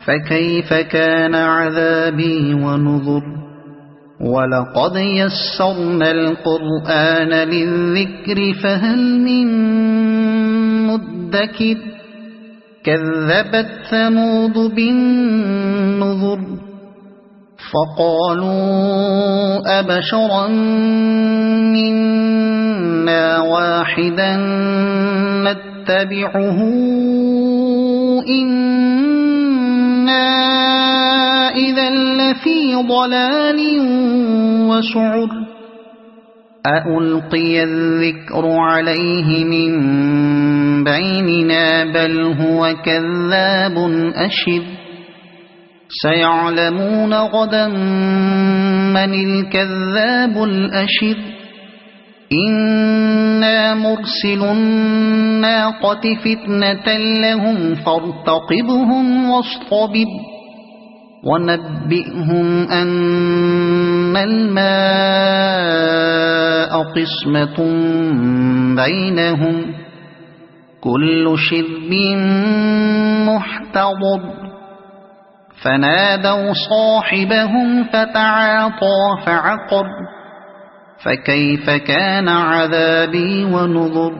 فكيف كان عذابي ونذر ولقد يسرنا القرآن للذكر فهل من مدكر كذبت ثمود بالنذر فقالوا أبشرا منا واحدا نتبعه إنا إذا لفي ضلال وسعر أألقي الذكر عليه من بيننا بل هو كذاب أشر سيعلمون غدا من الكذاب الأشر إنا مرسل الناقة فتنة لهم فارتقبهم واصطبر ونبئهم أن الماء قسمة بينهم كل شرب محتضر فنادوا صاحبهم فتعاطى فعقر فكيف كان عذابي ونذر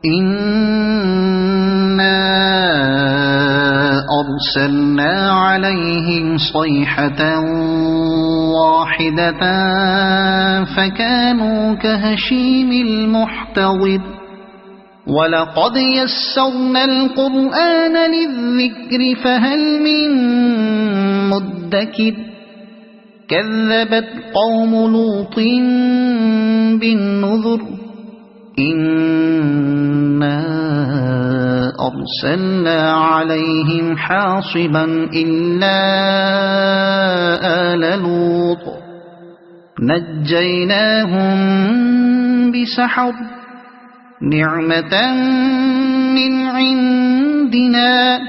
إنا أرسلنا عليهم صيحة واحدة فكانوا كهشيم المحتضر ولقد يسرنا القرآن للذكر فهل من مدكر كذبت قوم لوط بالنذر إنا أرسلنا عليهم حاصبا إلا آل لوط نجيناهم بسحر نعمة من عندنا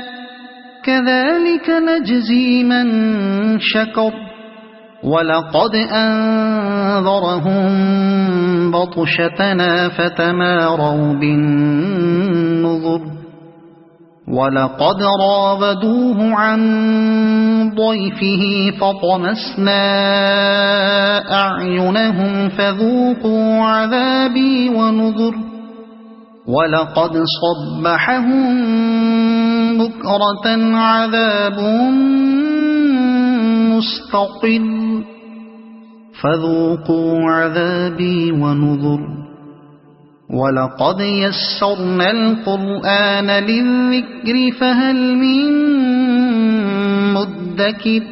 كذلك نجزي من شكر ولقد أنذرهم بطشتنا فتماروا بالنذر ولقد راودوه عن ضيفه فطمسنا أعينهم فذوقوا عذابي ونذر ولقد صبحهم بكرة عذاب مستقر فذوقوا عذابي ونذر ولقد يسرنا القرآن للذكر فهل من مدكر